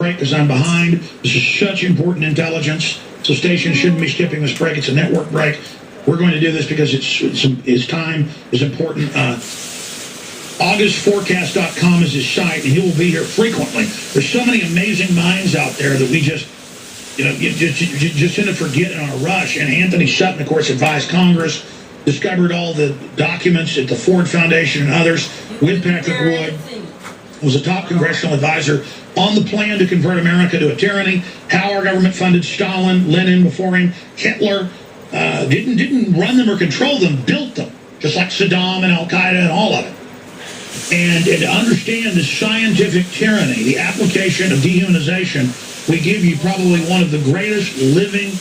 break because I'm behind. This is such important intelligence. So stations shouldn't be skipping this break. It's a network break. We're going to do this because it's time is important. AugustForecast.com is his site, and he will be here frequently. There's so many amazing minds out there that we just tend to forget in our rush. And Anthony Sutton, of course, advised Congress, discovered all the documents at the Ford Foundation and others with Patrick Wood, was a top congressional advisor on the plan to convert America to a tyranny, how our government funded Stalin, Lenin before him, Hitler, didn't run them or control them, built them, just like Saddam and Al-Qaeda and all of it. And to understand this scientific tyranny, the application of dehumanization, we give you probably one of the greatest living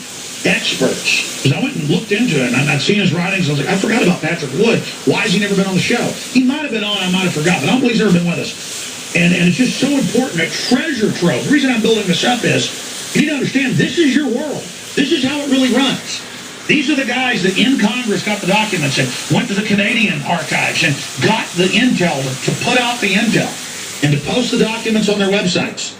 experts. Because I went and looked into it, and I'd seen his writings, and I was like, I forgot about Patrick Wood. Why has he never been on the show? He might have been on, I might have forgot, but I don't believe he's ever been with us. And it's just so important, a treasure trove. The reason I'm building this up is, you need to understand, this is your world. This is how it really runs. These are the guys that in Congress got the documents and went to the Canadian archives and got the intel to put out the intel and to post the documents on their websites.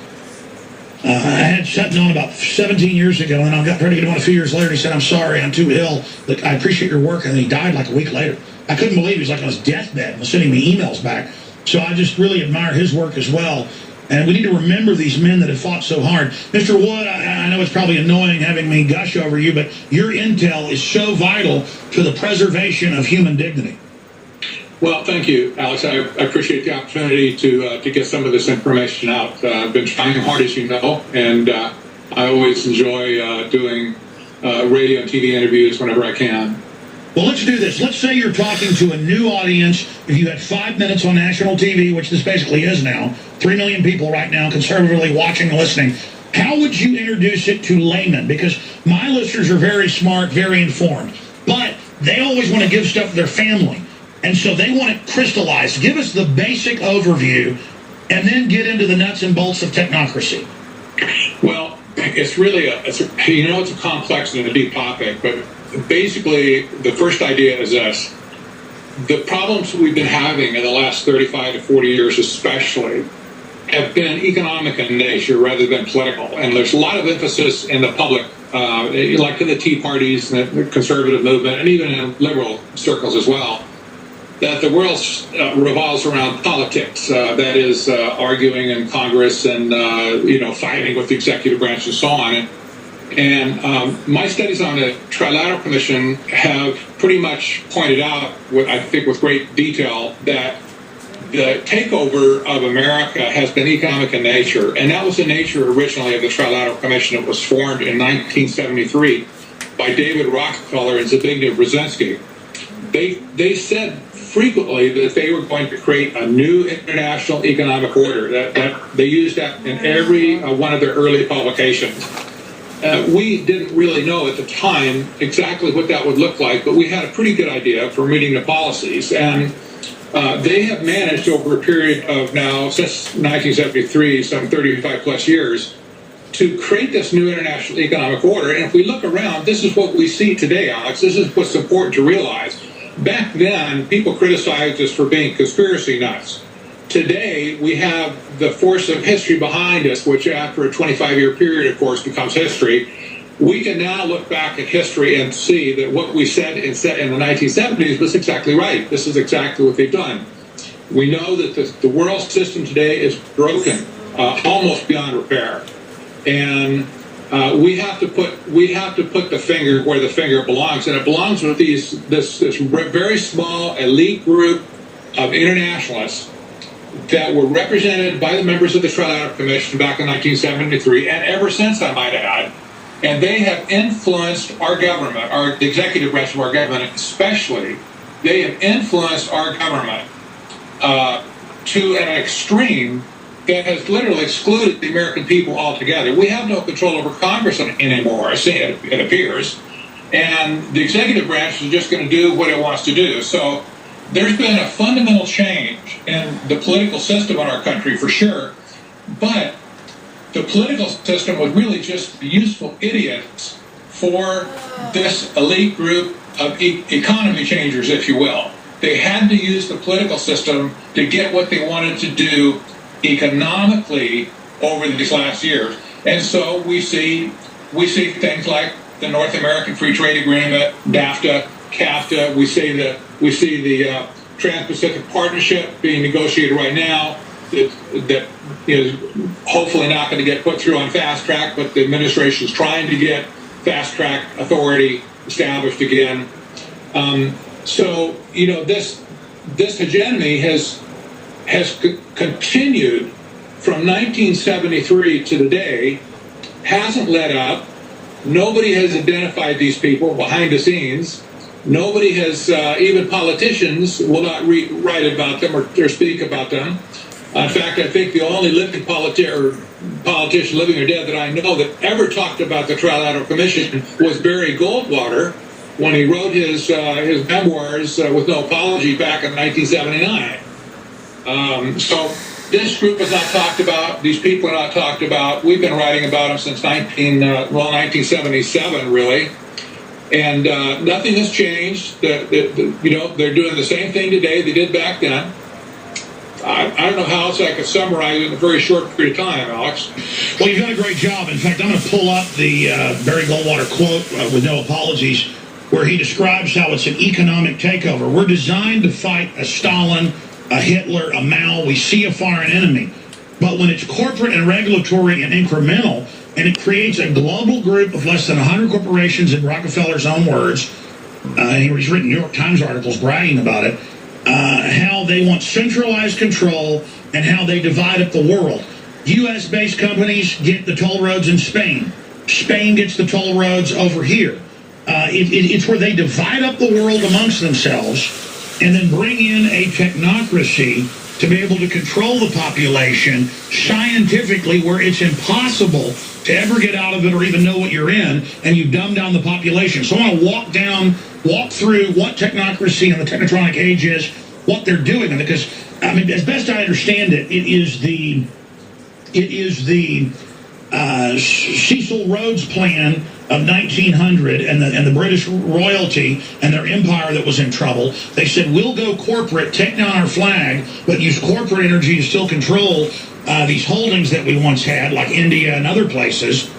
I had Sutton on about 17 years ago, and I got ready to get him on a few years later. He said, I'm sorry, I'm too ill. Look, I appreciate your work. And then he died like a week later. I couldn't believe he was like on his deathbed and was sending me emails back. So I just really admire his work as well. And we need to remember these men that have fought so hard. Mr. Wood, I know it's probably annoying having me gush over you, but your intel is so vital to the preservation of human dignity. Well, thank you, Alex. I appreciate the opportunity to get some of this information out. I've been trying hard, as you know, and I always enjoy doing radio and TV interviews whenever I can. Well, let's do this. Let's say you're talking to a new audience. If you had 5 minutes on national TV, which this basically is now, 3 million people right now conservatively watching and listening, how would you introduce it to laymen? Because my listeners are very smart, very informed, but they always want to give stuff to their family. And so they want it crystallized. Give us the basic overview and then get into the nuts and bolts of technocracy. Well, it's really it's a complex and a deep topic, but basically the first idea is this. The problems we've been having in the last 35 to 40 years especially have been economic in nature rather than political. And there's a lot of emphasis in the public, like in the Tea Parties, the conservative movement, and even in liberal circles as well, that the world revolves around politics, that is arguing in Congress and fighting with the executive branch and so on. And my studies on the Trilateral Commission have pretty much pointed out, I think with great detail, that the takeover of America has been economic in nature, and that was the nature originally of the Trilateral Commission. It was formed in 1973 by David Rockefeller and Zbigniew Brzezinski. They said frequently that they were going to create a new international economic order. That they used that in every one of their early publications. We didn't really know at the time exactly what that would look like, but we had a pretty good idea from reading the policies. And they have managed over a period of now, since 1973, some 35 plus years, to create this new international economic order. And if we look around, this is what we see today, Alex. This is what's important to realize. Back then, people criticized us for being conspiracy nuts. Today, we have the force of history behind us, which after a 25-year period, of course, becomes history. We can now look back at history and see that what we said in the 1970s was exactly right. This is exactly what they've done. We know that the world system today is broken, almost beyond repair. And we have to put the finger where the finger belongs, and it belongs with this very small elite group of internationalists that were represented by the members of the Trilateral Commission back in 1973, and ever since, I might add. And they have influenced our government, the executive branch of our government especially. They have influenced our government to an extreme that has literally excluded the American people altogether. We have no control over Congress anymore, it appears. And the executive branch is just going to do what it wants to do. So there's been a fundamental change in the political system in our country, for sure. But the political system was really just useful idiots for this elite group of economy changers, if you will. They had to use the political system to get what they wanted to do economically over these last years. And so we see things like the North American Free Trade Agreement, NAFTA, CAFTA. We see the Trans-Pacific Partnership being negotiated right now that is hopefully not going to get put through on fast track, but the administration is trying to get fast track authority established again. So this hegemony has continued from 1973 to today, hasn't let up. Nobody has identified these people behind the scenes. Nobody has, even politicians will not write about them or speak about them. In fact, I think the only living politician, living or dead, that I know that ever talked about the Trilateral Commission was Barry Goldwater when he wrote his memoirs with no apology back in 1979. So this group is not talked about. These people are not talked about. We've been writing about them since 1977, really. And nothing has changed. They're doing the same thing today they did back then. I don't know how else I could summarize it in a very short period of time, Alex. Well, you've done a great job. In fact, I'm going to pull up the Barry Goldwater quote with no apologies, where he describes how it's an economic takeover. We're designed to fight a Stalin, a Hitler, a Mao. We see a foreign enemy. But when it's corporate and regulatory and incremental, and it creates a global group of less than 100 corporations, in Rockefeller's own words, he's written New York Times articles bragging about it, how they want centralized control and how they divide up the world. U.S.-based companies get the toll roads in Spain. Spain gets the toll roads over here. It's where they divide up the world amongst themselves and then bring in a technocracy to be able to control the population scientifically, where it's impossible to ever get out of it or even know what you're in, and you dumb down the population. So I want to walk through what technocracy and the technotronic age is, what they're doing, because I mean, as best I understand it, it is the Cecil Rhodes plan of 1900 and the British royalty and their empire that was in trouble. They said, we'll go corporate, take down our flag, but use corporate energy to still control these holdings that we once had, like India and other places.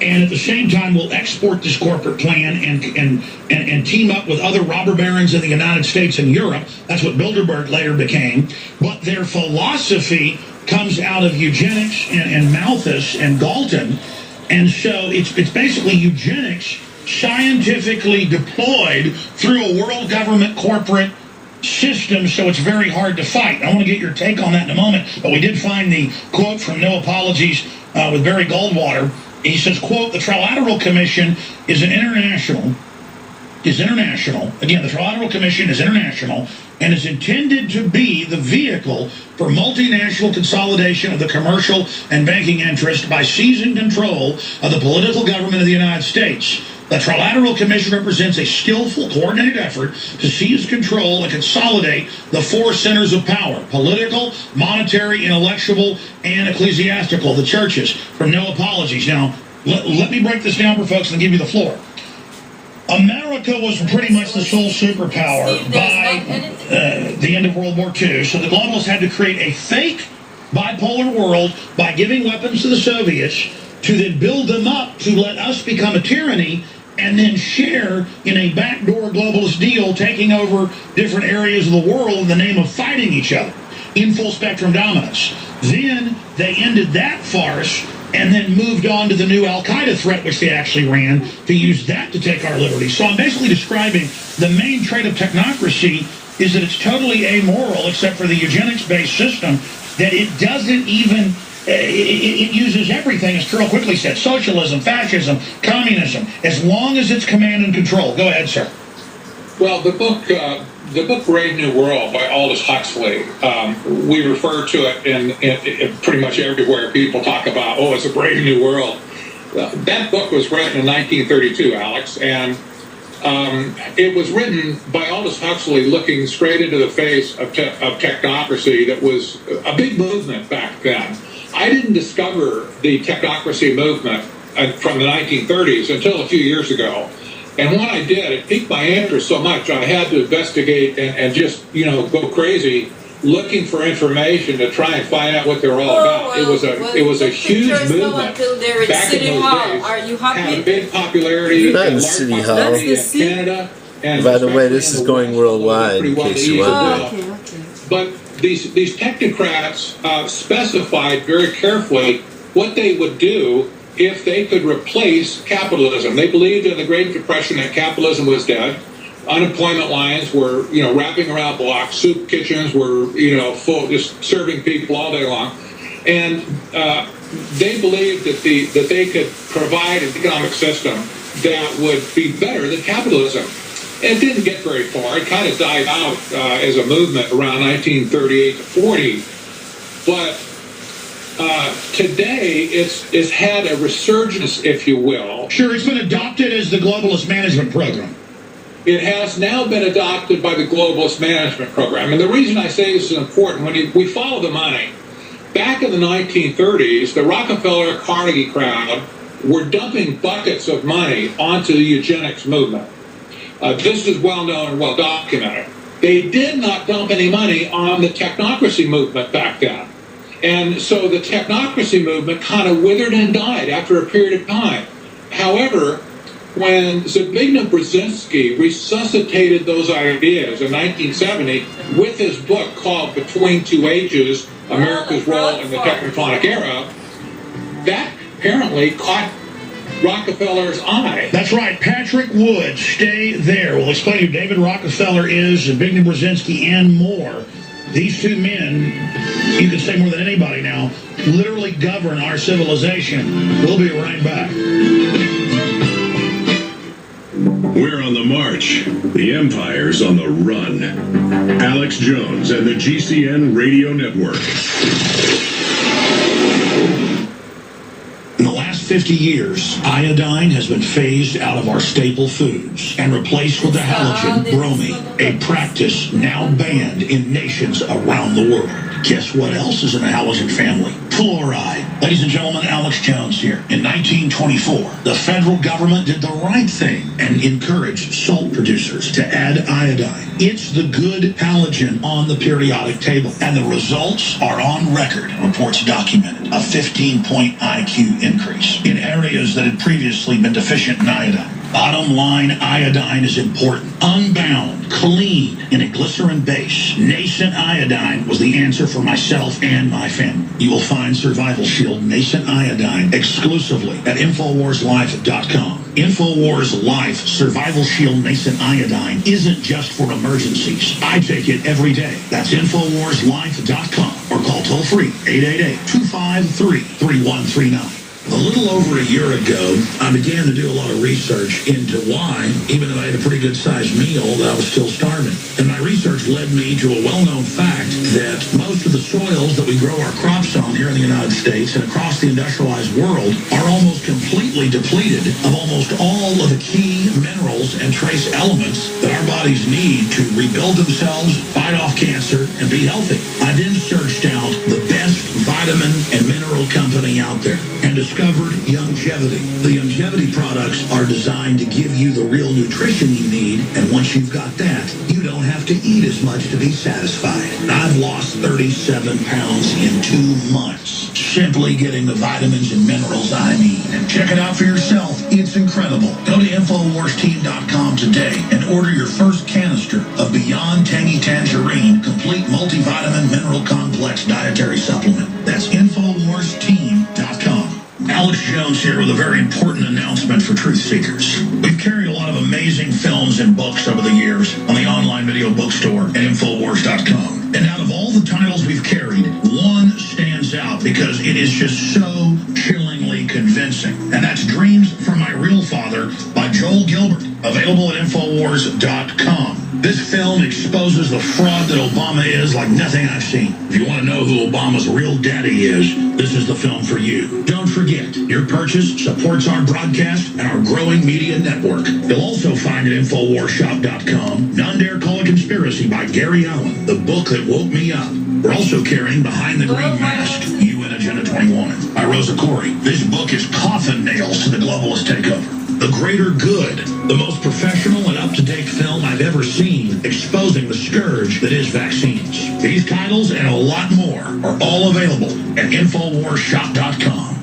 And at the same time, we'll export this corporate plan and team up with other robber barons in the United States and Europe. That's what Bilderberg later became. But their philosophy comes out of eugenics and Malthus and Galton. And so it's basically eugenics scientifically deployed through a world government corporate system, so it's very hard to fight. I want to get your take on that in a moment, but we did find the quote from No Apologies with Barry Goldwater. He says, quote, the Trilateral Commission is international. Again, the Trilateral Commission is international and is intended to be the vehicle for multinational consolidation of the commercial and banking interest by seizing control of the political government of the United States. The Trilateral Commission represents a skillful, coordinated effort to seize control and consolidate the four centers of power: political, monetary, intellectual, and ecclesiastical, the churches, from No Apologies. Now, let me break this down for folks and give you the floor. America was pretty much the sole superpower by the end of World War II, so the globalists had to create a fake bipolar world by giving weapons to the Soviets to then build them up to let us become a tyranny and then share in a backdoor globalist deal, taking over different areas of the world in the name of fighting each other in full spectrum dominance. Then they ended that farce and then moved on to the new Al-Qaeda threat, which they actually ran, to use that to take our liberty. So I'm basically describing the main trait of technocracy is that it's totally amoral, except for the eugenics-based system, that it doesn't even, it uses everything, as Carol quickly said, socialism, fascism, communism, as long as it's command and control. Go ahead, sir. Well, the book Brave New World by Aldous Huxley, we refer to it in pretty much everywhere people talk about, oh, it's a brave new world. That book was written in 1932, Alex, and it was written by Aldous Huxley looking straight into the face of technocracy that was a big movement back then. I didn't discover the technocracy movement from the 1930s until a few years ago. And when I did, it piqued my interest so much, I had to investigate and just, go crazy looking for information to try and find out what they're all about. It was a huge movement back in those days. Are you happy? Had a big popularity, Not in large City Hall. popularity in Canada. And By the way, this especially is going in the West, worldwide, pretty in well case to you use wondered. as well. But these technocrats specified very carefully what they would do if they could replace capitalism. They believed in the Great Depression that capitalism was dead. Unemployment lines were, wrapping around blocks. Soup kitchens were, full, just serving people all day long. And they believed that they could provide an economic system that would be better than capitalism. It didn't get very far. It kind of died out as a movement around 1938 to 40. But today, it's had a resurgence, if you will. Sure, it's been adopted as the globalist management program. It has now been adopted by the globalist management program. And the reason I say this is important, when we follow the money, back in the 1930s, the Rockefeller Carnegie crowd were dumping buckets of money onto the eugenics movement. This is well known and well documented. They did not dump any money on the technocracy movement back then. And so the technocracy movement kind of withered and died after a period of time. However, when Zbigniew Brzezinski resuscitated those ideas in 1970 with his book called Between Two Ages, America's Role in the Technophonic Era, that apparently caught Rockefeller's eye. That's right. Patrick Wood, stay there. We'll explain who David Rockefeller is, Zbigniew Brzezinski, and more. These two men, you can say more than anybody now, literally govern our civilization. We'll be right back. We're on the march. The empire's on the run. Alex Jones and the GCN Radio Network. In the last 50 years, iodine has been phased out of our staple foods and replaced with the halogen bromine, a practice now banned in nations around the world. Guess what else is in the halogen family? Fluoride. Ladies and gentlemen, Alex Jones here. In 1924, the federal government did the right thing and encouraged salt producers to add iodine. It's the good halogen on the periodic table, and the results are on record. Reports documented a 15-point IQ increase in areas that had previously been deficient in iodine. Bottom line, iodine is important. Unbound, clean, in a glycerin base, nascent iodine was the answer for myself and my family. You will find Survival Shield nascent iodine exclusively at InfoWarsLife.com. InfoWars Life Survival Shield nascent iodine isn't just for emergencies. I take it every day. That's InfoWarsLife.com or call toll-free 888-253-3139. A little over a year ago, I began to do a lot of research into why, even though I had a pretty good-sized meal, that I was still starving. And my research led me to a well-known fact that most of the soils that we grow our crops on here in the United States and across the industrialized world are almost completely depleted of almost all of the key minerals and trace elements that our bodies need to rebuild themselves, fight off cancer, and be healthy. I then searched out the best vitamin and mineral company out there and discovered Youngevity. The Youngevity products are designed to give you the real nutrition you need, and once you've got that, you don't have to eat as much to be satisfied. I've lost 37 pounds in 2 months, simply getting the vitamins and minerals I need. And check it out for yourself. It's incredible. Go to InfoWarsTeam.com today and order your first canister of Beyond Tangy Tangerine Complete Multivitamin Mineral Complex Dietary Supplement. That's InfoWarsTeam.com. Alex Jones here with a very important announcement for truth seekers. We've carried a lot of amazing films and books over the years on the online video bookstore at Infowars.com. And out of all the titles we've carried, one stands out because it is just so chillingly convincing. And that's Dreams from My Real Father by Joel Gilbert, available at Infowars.com. This film exposes the fraud that Obama is like nothing I've seen. If you want to know who Obama's real daddy is, this is the film for you. Don't forget, your purchase supports our broadcast and our growing media network. You'll also find at InfoWarsShop.com None Dare Call a Conspiracy by Gary Allen, the book that woke me up. We're also carrying Behind the Green Mask, UN Agenda 21 by Rosa Corey. This book is coffin nails to the globalist takeover. The Greater Good, the most professional and up-to-date film I've ever seen, exposing the scourge that is vaccines. These titles and a lot more are all available at InfoWarsShop.com.